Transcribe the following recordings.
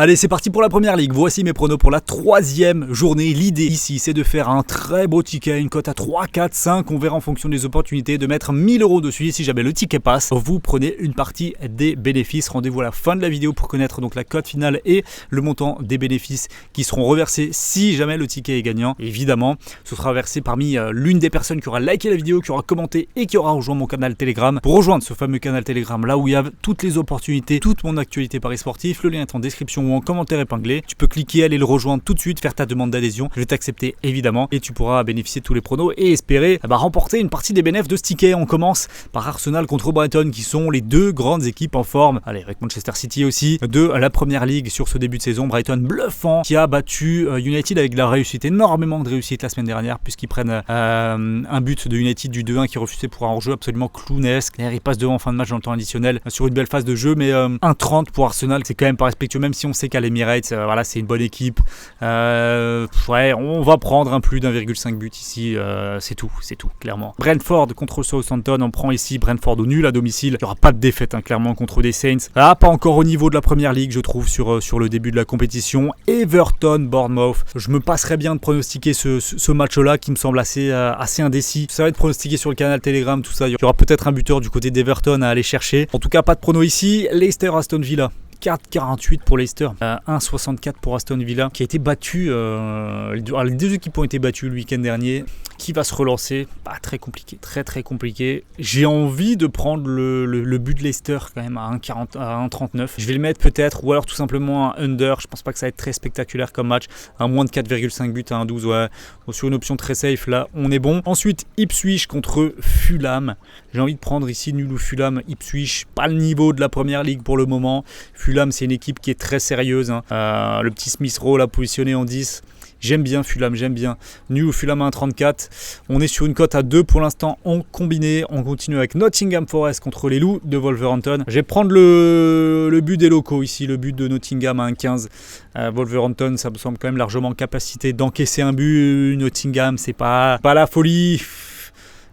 Allez, c'est parti pour la première ligue. Voici mes pronos pour la troisième journée. L'idée ici, c'est de faire un très beau ticket, une cote à 3, 4, 5. On verra en fonction des opportunités de mettre 1000 € dessus. Si jamais le ticket passe, vous prenez une partie des bénéfices. Rendez-vous à la fin de la vidéo pour connaître donc la cote finale et le montant des bénéfices qui seront reversés si jamais le ticket est gagnant. Évidemment, ce sera versé parmi l'une des personnes qui aura liké la vidéo, qui aura commenté et qui aura rejoint mon canal Telegram. Pour rejoindre ce fameux canal Telegram, là où il y a toutes les opportunités, toute mon actualité paris sportif, le lien est en description ou en commentaire épinglé. Tu peux cliquer, aller le rejoindre tout de suite, faire ta demande d'adhésion. Je vais t'accepter évidemment et tu pourras bénéficier de tous les pronos et espérer remporter une partie des bénéfices de ce ticket. On commence par Arsenal contre Brighton qui sont les deux grandes équipes en forme. Allez, avec Manchester City aussi de la première ligue sur ce début de saison. Brighton bluffant qui a battu United avec de la réussite, énormément de réussite la semaine dernière puisqu'ils prennent un but de United du 2-1 qui refusait pour un hors-jeu absolument clownesque. Ils passent devant en fin de match dans le temps additionnel sur une belle phase de jeu, mais 1,30 pour Arsenal, c'est quand même pas respectueux, même si on sait qu'à l'Emirates, voilà, c'est une bonne équipe. Ouais, on va prendre un plus d'1,5 but ici, c'est tout, clairement. Brentford contre Southampton, on prend ici Brentford au nul à domicile. Il n'y aura pas de défaite, clairement, contre des Saints. Pas encore au niveau de la première ligue, je trouve, sur le début de la compétition. Everton, Bournemouth. Je me passerais bien de pronostiquer ce match-là qui me semble assez indécis. Ça va être pronostiqué sur le canal Telegram, tout ça. Il y aura peut-être un buteur du côté d'Everton à aller chercher. En tout cas, pas de prono ici. Leicester, Aston Villa. 4,48 pour Leicester, 1,64 pour Aston Villa, qui a été battu. Les deux équipes ont été battues le week-end dernier. Qui va se relancer? Très compliqué, très compliqué. J'ai envie de prendre le but de Leicester quand même à 1,40, à 1,39. Je vais le mettre peut-être, ou alors tout simplement un under. Je pense pas que ça va être très spectaculaire comme match. Un moins de 4,5 buts à 1,12. Ouais. Donc, sur une option très safe, là, on est bon. Ensuite, Ipswich contre Fulham. J'ai envie de prendre ici nul ou Fulham. Ipswich, pas le niveau de la première ligue pour le moment. Fulham, c'est une équipe qui est très sérieuse. Le petit Smith Rowe l'a positionné en 10. J'aime bien Fulham, j'aime bien. Nul ou Fulham à 1,34. On est sur une cote à 2 pour l'instant en combiné. On continue avec Nottingham Forest contre les Loups de Wolverhampton. Je vais prendre le but des locaux ici, le but de Nottingham à 1,15. Wolverhampton, ça me semble quand même largement en capacité d'encaisser un but. Nottingham, c'est pas la folie.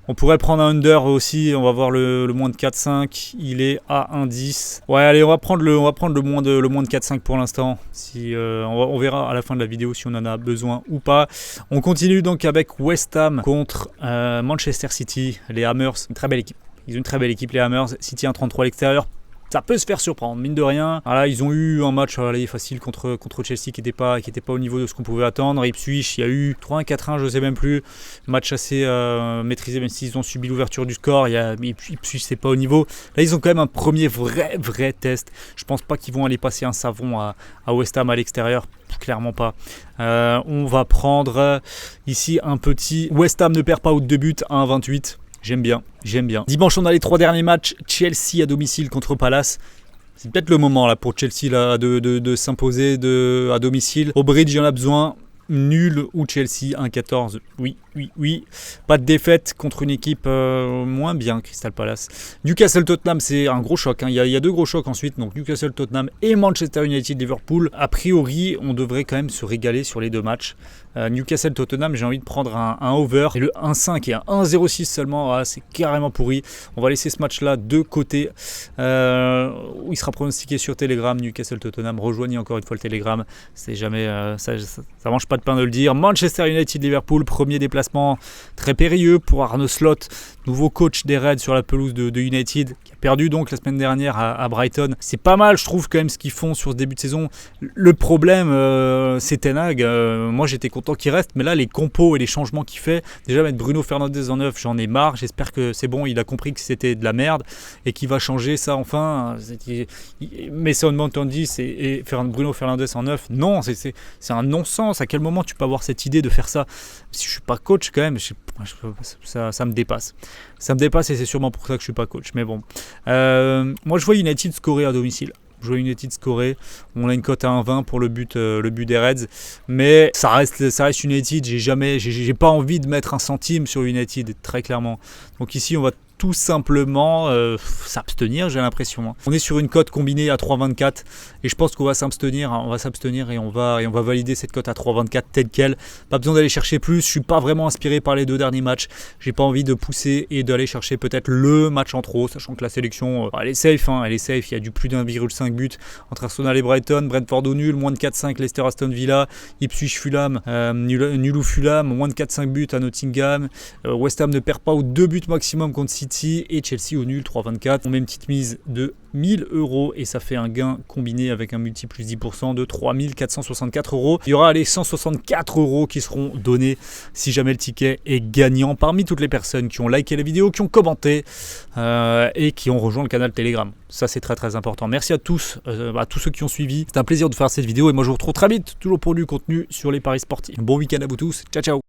On pourrait prendre un under aussi, on va voir le moins de 4,5, il est à 1,10. Ouais, allez, on va prendre le moins de 4,5 pour l'instant. On verra à la fin de la vidéo si on en a besoin ou pas. On continue donc avec West Ham contre Manchester City, les Hammers, une très belle équipe. Ils ont une très belle équipe, les Hammers. City 1,33 à l'extérieur. Ça peut se faire surprendre, mine de rien. Voilà, ils ont eu un match facile contre Chelsea qui n'était pas au niveau de ce qu'on pouvait attendre. Ipswich, il y a eu 3-1, 4-1, je ne sais même plus. Match assez maîtrisé, même s'ils ont subi l'ouverture du score. Ipswich, c'est pas au niveau. Là, ils ont quand même un premier vrai test. Je pense pas qu'ils vont aller passer un savon à West Ham à l'extérieur. Clairement pas. On va prendre ici un petit West Ham ne perd pas au 2 buts à 1,28. J'aime bien. Dimanche, on a les 3 derniers matchs. Chelsea à domicile contre Palace. C'est peut-être le moment là pour Chelsea là, de s'imposer à domicile. Au bridge, il y en a besoin. Nul ou Chelsea 1,14. Oui. Pas de défaite contre une équipe moins bien, Crystal Palace. Newcastle-Tottenham, c'est un gros choc. Il y a deux gros chocs ensuite. Donc Newcastle-Tottenham et Manchester United-Liverpool. A priori, on devrait quand même se régaler sur les deux matchs. Newcastle-Tottenham, j'ai envie de prendre un over. Et le 1,5 et un 1,06 seulement, c'est carrément pourri. On va laisser ce match-là de côté. Où il sera pronostiqué sur Telegram. Newcastle-Tottenham, rejoignez encore une fois le Telegram. C'est jamais, ça mange pas de pain de le dire. Manchester United-Liverpool, premier déplacement très périlleux pour Arne Slot, nouveau coach des Reds sur la pelouse de United, qui a perdu donc la semaine dernière à Brighton. C'est pas mal, je trouve, quand même, ce qu'ils font sur ce début de saison. Le problème, c'est Ten Hag. Moi, j'étais content qu'il reste, mais là, les compos et les changements qu'il fait, déjà mettre Bruno Fernandes en 9, j'en ai marre. J'espère que c'est bon, il a compris que c'était de la merde et qu'il va changer ça enfin. Mason Mount en 10 et Bruno Fernandes en 9, non, c'est un non-sens. À quel moment tu peux avoir cette idée de faire ça? Si je suis pas coach quand même, ça me dépasse. Ça me dépasse et c'est sûrement pour ça que je suis pas coach. Mais bon, moi je vois United scorer à domicile. On a une cote à 1,20 pour le but des Reds, mais ça reste United. J'ai pas envie de mettre un centime sur United, très clairement. Donc ici on va tout simplement s'abstenir, j'ai l'impression. On est sur une cote combinée à 3,24 et je pense qu'on va s'abstenir, et on va valider cette cote à 3,24 telle quelle. Pas besoin d'aller chercher plus, je suis pas vraiment inspiré par les 2 derniers matchs. J'ai pas envie de pousser et d'aller chercher peut-être le match en trop, sachant que la sélection, elle est safe, il y a du plus d'1,5 but entre Arsenal et Brighton, Brentford au nul, moins de 4,5 Leicester Aston Villa, Ipswich Fulham, nul ou Fulham, moins de 4,5 buts à Nottingham, West Ham ne perd pas aux 2 buts maximum contre City et Chelsea au nul 3,24. On met une petite mise de 1000 € et ça fait un gain combiné avec un multi plus 10% de 3464 €. Il y aura les 164 € qui seront donnés si jamais le ticket est gagnant parmi toutes les personnes qui ont liké la vidéo, qui ont commenté et qui ont rejoint le canal Telegram. Ça c'est très très important. Merci à tous, à tous ceux qui ont suivi. C'est un plaisir de faire cette vidéo et moi je vous retrouve très vite toujours pour du contenu sur les paris sportifs. Bon week-end à vous tous. Ciao ciao.